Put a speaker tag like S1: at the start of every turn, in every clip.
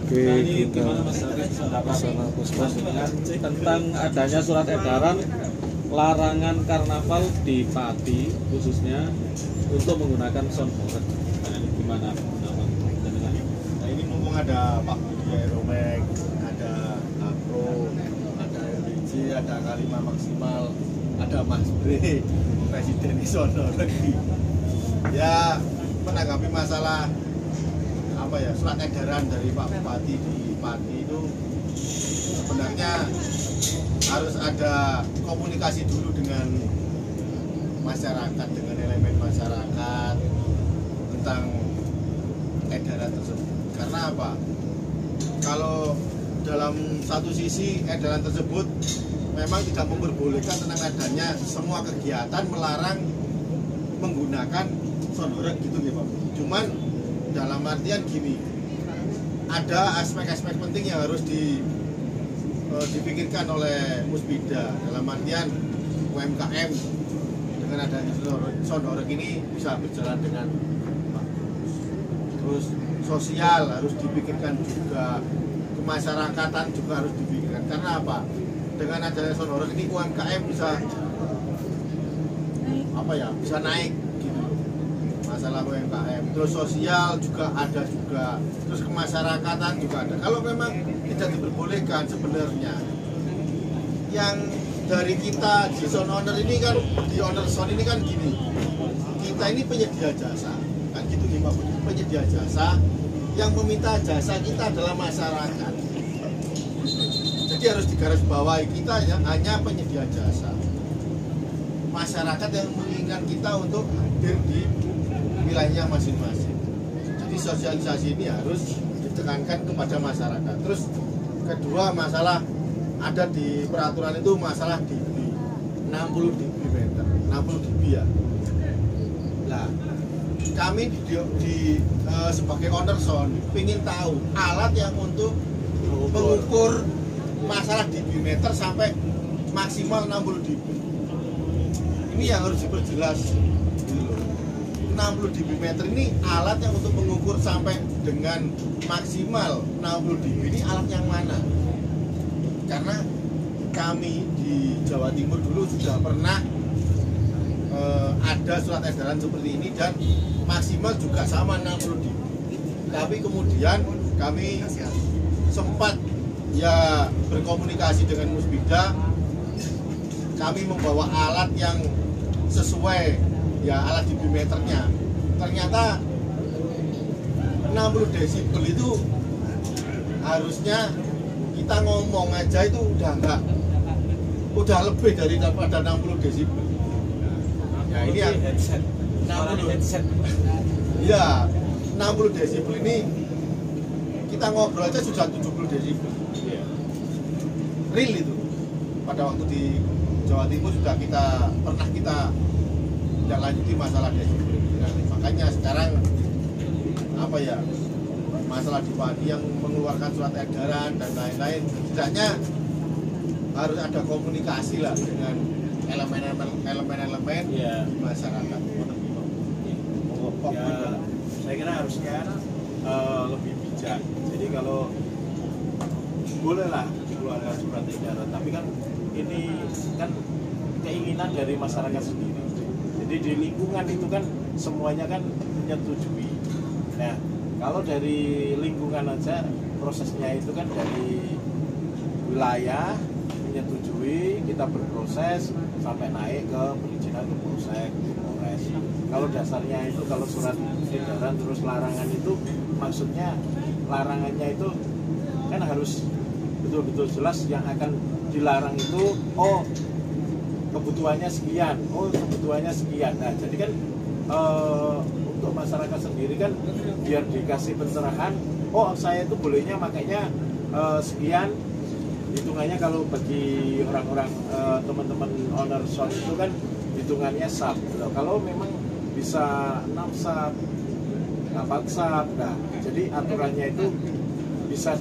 S1: Oke,
S2: Nah, ini
S1: kita
S2: gimana Mas David pendapat
S1: kesana,
S2: Mas dengan tentang adanya surat edaran larangan karnaval di Pati khususnya untuk menggunakan sound horeg. Nah, ini gimana pendapat dengan?
S3: Nah ini mumpung ada Pak Budi Aeromek, ada Apro, ada LPG, ada Kalima Maksimal, ada Mas Bre, Presiden Isono lagi. Ya menanggapi masalah apa ya surat edaran dari Pak Bupati di Pati itu sebenarnya harus ada komunikasi dulu dengan masyarakat, dengan elemen masyarakat tentang edaran tersebut. Karena apa? Kalau dalam satu sisi edaran tersebut memang tidak memperbolehkan tentang adanya semua kegiatan melarang menggunakan sound horeg gitu ya Pak. Cuman dalam artian gini, ada aspek-aspek penting yang harus dipikirkan oleh Musbida. Dalam artian UMKM dengan adanya sound horeg ini bisa berjalan dengan bagus. Terus sosial harus dipikirkan juga, kemasyarakatan juga harus dipikirkan. Karena apa? Dengan adanya sound horeg ini UMKM bisa apa ya? Bisa naik gitu. Masalah UMKM. Terus sosial juga ada juga. Terus kemasyarakatan juga ada. Kalau memang tidak diperbolehkan sebenarnya yang dari kita di sound owner ini kan, di owner sound ini kan gini, kita ini penyedia jasa kan gitu nih Pak, penyedia jasa yang meminta jasa kita adalah masyarakat. Jadi harus digarisbawahi, kita hanya penyedia jasa, masyarakat yang menginginkan kita untuk hadir di wilayahnya masing-masing. Jadi sosialisasi ini harus ditekankan kepada masyarakat. Terus kedua, masalah ada di peraturan itu masalah dB 60 dB meter, 60 dB ya. Nah, kami sebagai owner sound ingin tahu alat yang untuk mengukur masalah dB meter sampai maksimal 60 dB. Ini yang harus diperjelas. 60 dB meter ini alat yang untuk mengukur sampai dengan maksimal 60 dB ini alat yang mana? Karena kami di Jawa Timur dulu sudah pernah ada surat edaran seperti ini dan maksimal juga sama 60 dB. Tapi kemudian kami sempat ya berkomunikasi dengan Musbida, kami membawa alat yang sesuai ya alat dB meternya. Ternyata 60 desibel itu harusnya kita ngomong aja itu udah lebih daripada 60 desibel. Ya ini yang 60
S2: headset.
S3: Ya 60 desibel ini kita ngobrol aja sudah 70 desibel. Real itu. Pada waktu di Jawa Timur sudah pernah kita tidak lanjuti masalah desibel. Nah, makanya sekarang apa ya, masalah di Padi yang mengeluarkan surat edaran dan lain-lain, setidaknya harus ada komunikasi lah dengan elemen-elemen
S2: Ya.
S3: di masyarakat.
S4: Ya, saya kira harusnya lebih bijak. Jadi kalau bolehlah keluarkan surat edaran, tapi kan ini kan keinginan dari masyarakat sendiri. Jadi di lingkungan itu kan semuanya kan menyetujui. Nah, kalau dari lingkungan aja prosesnya itu kan dari wilayah menyetujui, kita berproses sampai naik ke perizinan ke Polsek, Polres. Kalau dasarnya itu kalau surat edaran terus larangan itu maksudnya larangannya itu kan harus betul-betul jelas yang akan dilarang itu kebutuhannya sekian, kebutuhannya sekian. Nah, jadi kan untuk masyarakat sendiri kan biar dikasih pencerahan, saya itu bolehnya makanya sekian, hitungannya kalau bagi orang-orang teman-teman owner sound itu kan hitungannya sub. Kalau memang bisa 6 sub, 8 sub, nah jadi aturannya itu bisa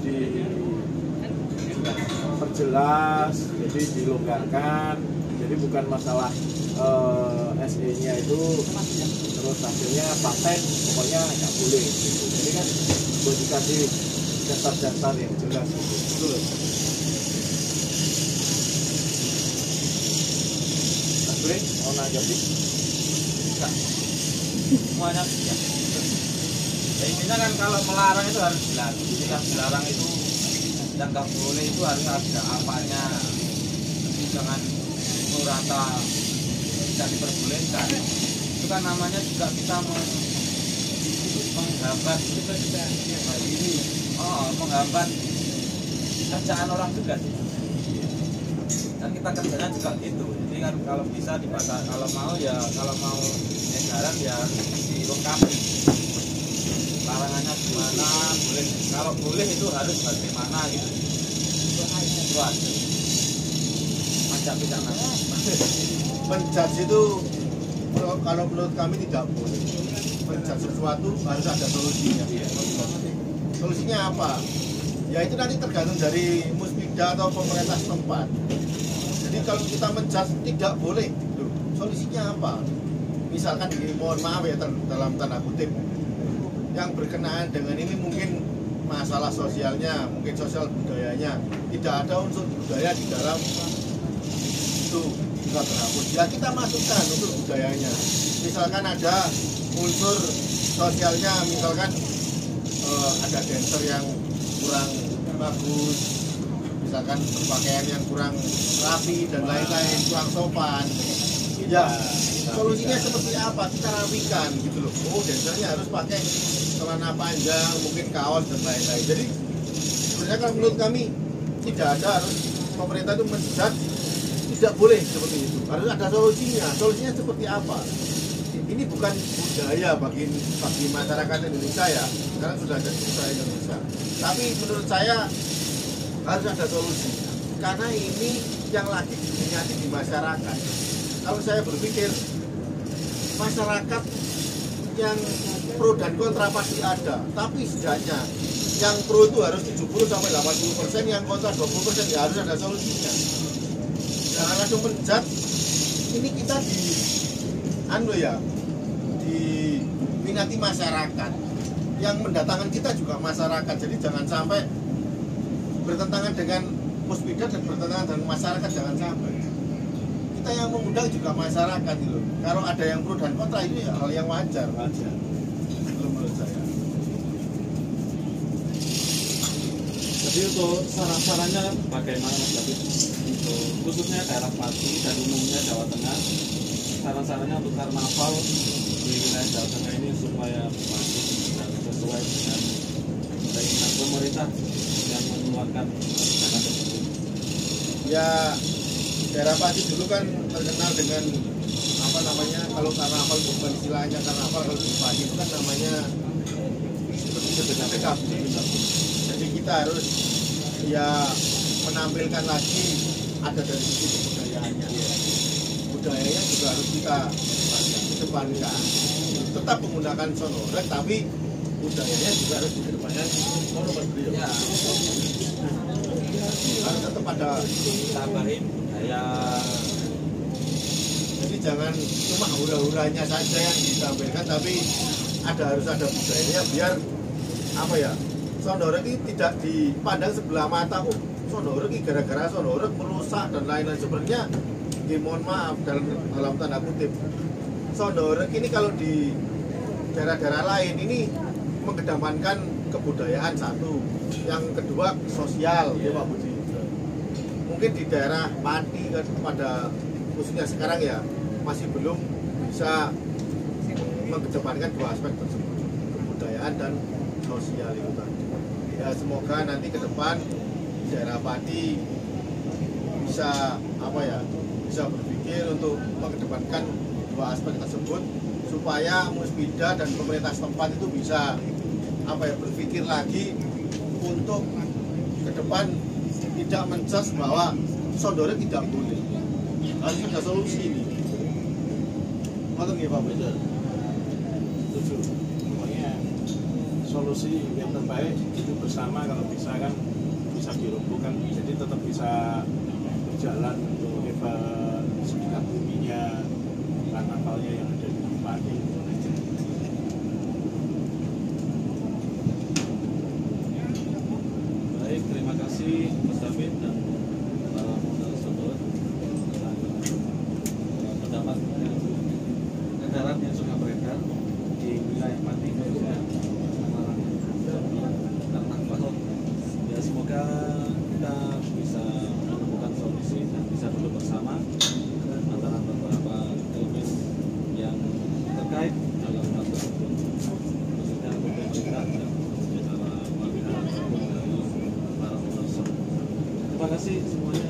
S4: diperjelas, jadi dilonggarkan. Jadi bukan masalah SE-nya itu terus hasilnya paten pokoknya nggak boleh gitu. Jadi kan gue dikasih dasar-dasar yang jelas gitu loh. Mas Bre, mau nanggapi?
S1: Enggak. Semuanya ya. Ya, intinya kan kalau melarang itu harus jelas. Jadi yang dilarang itu yang nggak boleh itu harus ada apanya. Jadi jangan rata tidak diperbolehkan. Itu kan namanya juga kita menghambat ini, menghambat kerjaan orang juga sih. Dan kita kerjanya juga gitu. Jadi kan kalau bisa dibatas, kalau mau ya kalau mau edaran ya dilengkapi. Larangannya gimana, boleh kalau boleh itu harus bagaimana gitu. Itu aja. Macam pidana.
S3: Menjudge itu kalau menurut kami tidak boleh. Menjudge sesuatu harus ada solusinya. Solusinya apa? Ya itu nanti tergantung dari Musbida atau pemerintah setempat. Jadi kalau kita menjudge tidak boleh, loh, solusinya apa? Misalkan ini, mohon maaf ya dalam tanda kutip, yang berkenaan dengan ini mungkin masalah sosialnya, mungkin sosial budayanya, tidak ada unsur budaya di dalam itu juga terhapus. Ya kita masukkan unsur budayanya. Misalkan ada unsur sosialnya, misalkan ada dancer yang kurang bagus, misalkan berpakaian yang kurang rapi dan lain-lain, kurang sopan. Ya, solusinya seperti apa? Kita rapikan gitu loh. Oh, dancernya harus pakai celana panjang, mungkin kaos dan lain-lain. Jadi sebenarnya kalau menurut kami tidak ada harus pemerintah itu menjudge tidak boleh seperti itu. Harus ada solusinya. Solusinya seperti apa? Ini bukan budaya bagi masyarakat Indonesia ya, karena sudah ada budaya Indonesia. Tapi menurut saya harus ada solusi. Karena ini yang lagi diminati di masyarakat. Kalau saya berpikir masyarakat yang pro dan kontra pasti ada, tapi setidaknya yang pro itu harus 70 sampai 80%, yang kontra 20%, ya harus ada solusinya. Jangan langsung menjudge. Ini kita diminati masyarakat, yang mendatangkan kita juga masyarakat. Jadi jangan sampai bertentangan dengan Musbida dan bertentangan dengan masyarakat, jangan sampai. Kita yang mengundang juga masyarakat gitu. Kalau ada yang pro dan kontra ini hal yang wajar. Menurut saya.
S2: Jadi untuk saran-sarannya bagaimana Mas David? Untuk khususnya daerah Pati dan umumnya Jawa Tengah, saran-sarannya untuk karnaval di wilayah Jawa Tengah ini supaya masuk dan sesuai dengan keinginan pemerintah yang mengeluarkan dana tersebut.
S3: Ya, daerah Pati dulu kan terkenal dengan apa namanya, kalau karnaval bukan istilahnya karnaval, kalau di Pati itu kan namanya seperti PKB. Jadi kita harus ya menampilkan lagi ada dari sisi kebudayaannya. Budayanya juga harus kita kedepankan. Tetap menggunakan sonorek, tapi budayanya juga harus dikedepankan.
S1: Ya,
S3: Harus tetap ada.
S1: tambahin budaya.
S3: Jadi jangan cuma hura-huranya saja yang ditampilkan, tapi harus ada budayanya biar apa ya, sonorek ini tidak dipandang sebelah mata. Oh, sonorek ini gara-gara sonorek merusak dan lain-lain. Sebenarnya mohon maaf dalam tanda kutip, sonorek ini kalau di daerah-daerah lain ini mengedepankan kebudayaan satu, yang kedua sosial, ya Pak Budi. Mungkin di daerah Pati kan pada khususnya sekarang ya masih belum bisa mengedepankan dua aspek tersebut, kebudayaan dan sosial itu tadi. Ya semoga nanti ke depan daerah Pati bisa apa ya, bisa berpikir untuk mengedepankan dua aspek tersebut supaya Musbida dan pemerintah setempat itu bisa apa ya, berpikir lagi untuk ke depan tidak menjudge bahwa sonorek tidak boleh. Harus ada solusi ini. Ngoten nggih Pak Budi.
S4: Setuju. Pokoknya solusi yang terbaik itu bersama, kalau bisa kan bisa dirumpukan, jadi tetap bisa berjalan untuk event sekitar buminya, karnavalnya yang ada di Pati.
S2: Baik, terima kasih Mas David dan para narasumber tentang pendapat edaran yang sudah beredar di wilayah Pati khususnya karena Pak. Ya semoga kita bisa menemukan solusi dan bisa duduk bersama antara beberapa elemen yang terkait dalam hal tersebut, khususnya untuk pemerintah dan secara pemerintahan maupun dari para pengusaha. Terima kasih semuanya.